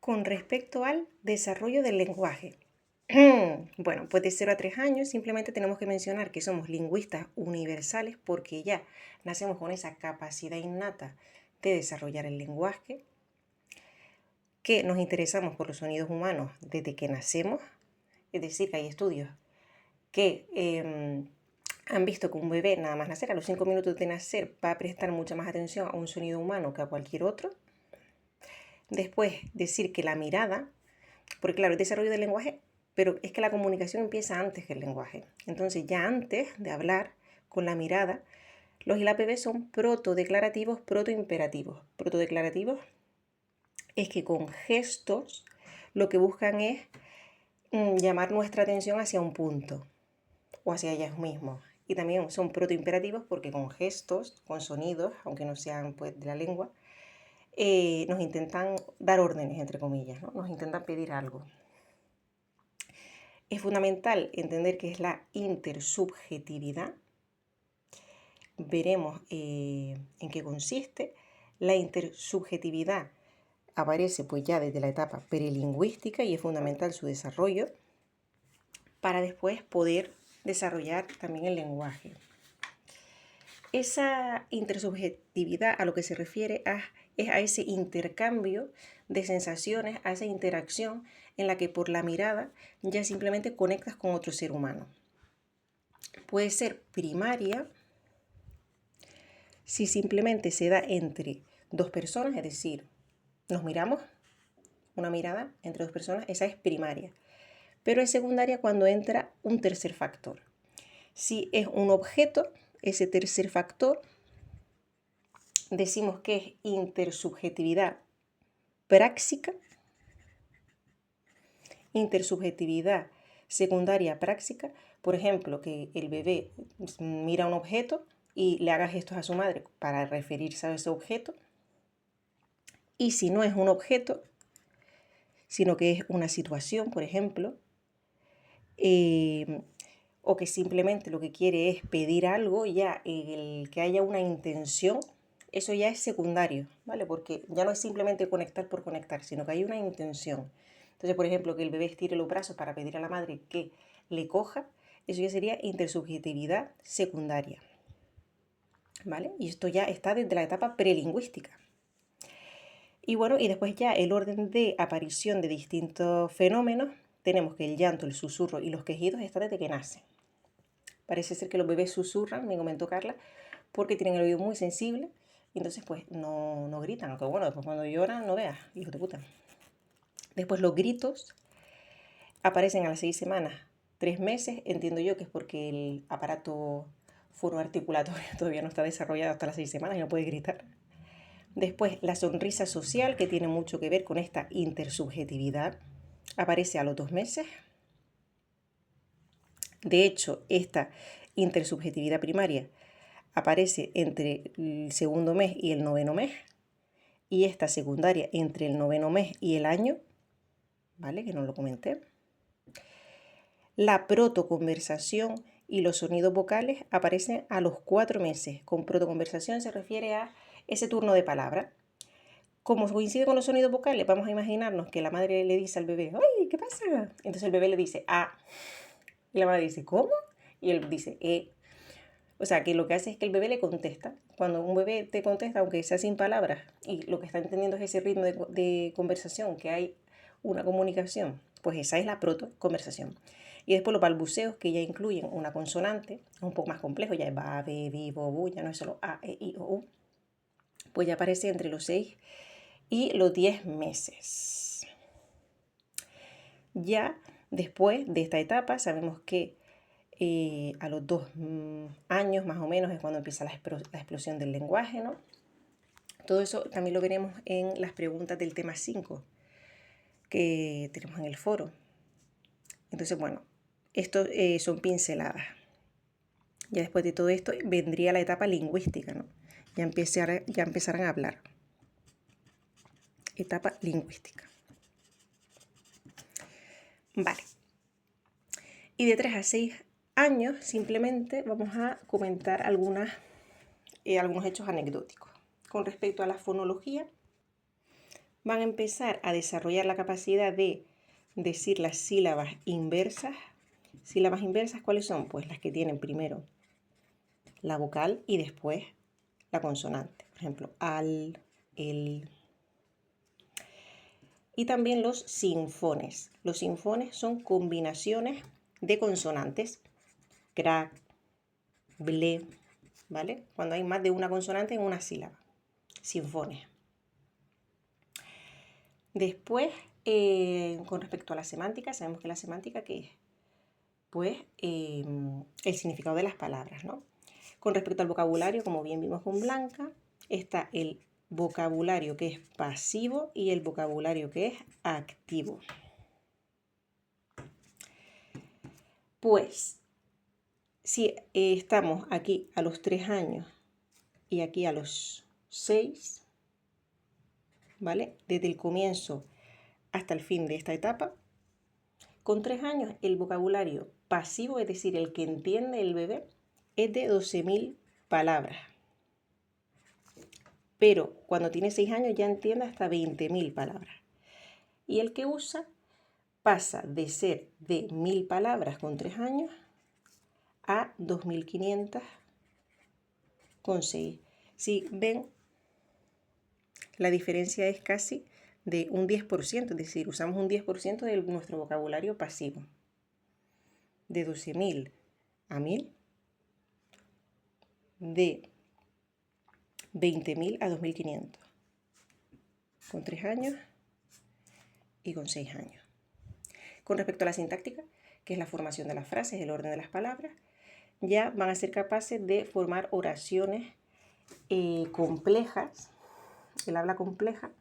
Con respecto al desarrollo del lenguaje. Bueno, pues de 0 a 3 años simplemente tenemos que mencionar que somos lingüistas universales porque ya nacemos con esa capacidad innata de desarrollar el lenguaje, que nos interesamos por los sonidos humanos desde que nacemos, es decir, que hay estudios que han visto que un bebé nada más nacer, a los 5 minutos de nacer, va a prestar mucha más atención a un sonido humano que a cualquier otro. Después, decir que la mirada, porque claro, el desarrollo del lenguaje, pero es que la comunicación empieza antes que el lenguaje. Entonces, ya antes de hablar con la mirada, los ILAPB son protodeclarativos, protoimperativos. Protodeclarativos es que con gestos lo que buscan es llamar nuestra atención hacia un punto o hacia ellos mismos. Y también son protoimperativos porque con gestos, con sonidos, aunque no sean pues de la lengua, nos intentan dar órdenes, entre comillas, ¿no? Nos intentan pedir algo. Es fundamental entender qué es la intersubjetividad. Veremos en qué consiste. La intersubjetividad aparece pues ya desde la etapa prelingüística y es fundamental su desarrollo para después poder desarrollar también el lenguaje. Esa intersubjetividad a lo que se refiere es a ese intercambio de sensaciones, a esa interacción en la que por la mirada ya simplemente conectas con otro ser humano. Puede ser primaria si simplemente se da entre dos personas, es decir, nos miramos, una mirada entre dos personas, esa es primaria. Pero es secundaria cuando entra un tercer factor. Si es un objeto, ese tercer factor, decimos que es intersubjetividad práctica, intersubjetividad secundaria práctica, por ejemplo, que el bebé mira un objeto y le haga gestos a su madre para referirse a ese objeto. Y si no es un objeto, sino que es una situación, por ejemplo, o que simplemente lo que quiere es pedir algo, ya el que haya una intención, eso ya es secundario, ¿vale? Porque ya no es simplemente conectar por conectar, sino que hay una intención. Entonces, por ejemplo, que el bebé estire los brazos para pedir a la madre que le coja, eso ya sería intersubjetividad secundaria, ¿vale? Y esto ya está desde la etapa prelingüística. Y bueno, y después ya el orden de aparición de distintos fenómenos, tenemos que el llanto, el susurro y los quejidos están desde que nacen. Parece ser que los bebés susurran, me comentó Carla, porque tienen el oído muy sensible y entonces pues no gritan, aunque bueno, después cuando lloran no veas, hijo de puta. Después los gritos aparecen a las 6 semanas, 3 meses, entiendo yo que es porque el aparato foroarticulatorio todavía no está desarrollado hasta las 6 semanas y no puede gritar. Después la sonrisa social, que tiene mucho que ver con esta intersubjetividad, aparece a los 2 meses. De hecho, esta intersubjetividad primaria aparece entre el segundo mes y el noveno mes, y esta secundaria entre el noveno mes y el año, ¿vale? Que no lo comenté. La protoconversación y los sonidos vocales aparecen a los 4 meses. Con protoconversación se refiere a ese turno de palabra. Como coincide con los sonidos vocales, vamos a imaginarnos que la madre le dice al bebé, ¡ay, qué pasa! Entonces el bebé le dice, ah. Y la madre dice, ¿cómo? Y él dice, O sea, que lo que hace es que el bebé le contesta. Cuando un bebé te contesta, aunque sea sin palabras, y lo que está entendiendo es ese ritmo de conversación, que hay una comunicación, pues esa es la proto-conversación. Y después los balbuceos, que ya incluyen una consonante, es un poco más complejo, ya es ba, be, bi, bo, bu, ya no es solo a, e, i, o, u, pues ya aparece entre los 6 y los 10 meses. Ya después de esta etapa sabemos que a los 2 años más o menos es cuando empieza la explosión del lenguaje, ¿no? Todo eso también lo veremos en las preguntas del tema 5 que tenemos en el foro. Entonces, bueno, esto son pinceladas. Ya después de todo esto vendría la etapa lingüística, ¿no? Ya empezarán a hablar. Etapa lingüística. Vale. Y de 3 a 6 años simplemente vamos a comentar algunos hechos anecdóticos. Con respecto a la fonología, van a empezar a desarrollar la capacidad de decir las sílabas inversas. ¿Sílabas inversas cuáles son? Pues las que tienen primero la vocal y después la consonante. Por ejemplo, al, el. Y también los sinfones. Los sinfones son combinaciones de consonantes. Crac, ble, ¿vale? Cuando hay más de una consonante en una sílaba. Sinfones. Después, con respecto a la semántica, sabemos que la semántica, ¿qué es? Pues el significado de las palabras, ¿no? Con respecto al vocabulario, como bien vimos con Blanca, está el vocabulario que es pasivo y el vocabulario que es activo. Pues, si estamos aquí a los 3 años y aquí a los 6, ¿vale? Desde el comienzo hasta el fin de esta etapa, con 3 años el vocabulario pasivo, es decir, el que entiende el bebé, es de 12.000 palabras. Pero cuando tiene 6 años ya entiende hasta 20.000 palabras. Y el que usa pasa de ser de 1.000 palabras con 3 años a 2.500 con 6. Si ven, la diferencia es casi de un 10%, es decir, usamos un 10% de nuestro vocabulario pasivo. De 12.000 a 1.000, de 20.000 a 2.500, con 3 años y con 6 años. Con respecto a la sintáctica, que es la formación de las frases, el orden de las palabras, ya van a ser capaces de formar oraciones complejas, el habla compleja,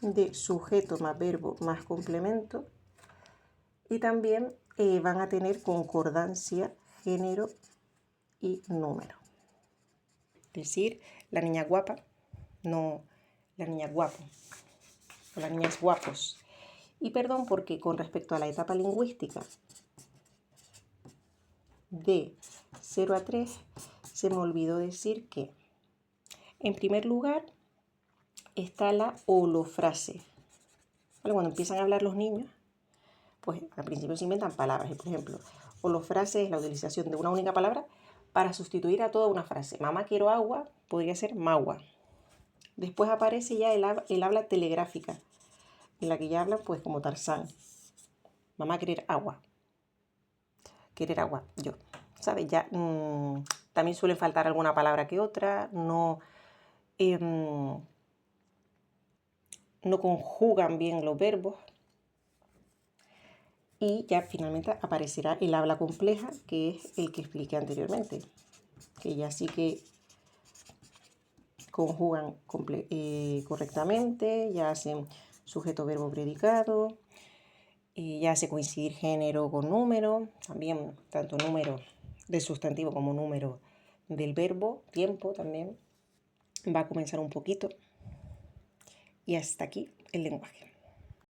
de sujeto más verbo más complemento, y también van a tener concordancia, género y número. Es decir, la niña guapa, no la niña guapo, o las niñas guapos. Y perdón, porque con respecto a la etapa lingüística de 0 a 3, se me olvidó decir que, en primer lugar, está la holofrase. ¿Vale? Cuando empiezan a hablar los niños, pues al principio se inventan palabras. Por ejemplo, holofrase es la utilización de una única palabra para sustituir a toda una frase. Mamá quiero agua, podría ser magua. Después aparece ya el habla telegráfica, en la que ya hablan pues como Tarzán. Mamá querer agua. Querer agua, yo. ¿Sabes? Ya también suele faltar alguna palabra que otra, no conjugan bien los verbos. Y ya finalmente aparecerá el habla compleja, que es el que expliqué anteriormente, que ya sí que conjugan correctamente, ya hacen sujeto, verbo, predicado, ya hace coincidir género con número, también tanto número del sustantivo como número del verbo, tiempo también. Va a comenzar un poquito. Y hasta aquí el lenguaje.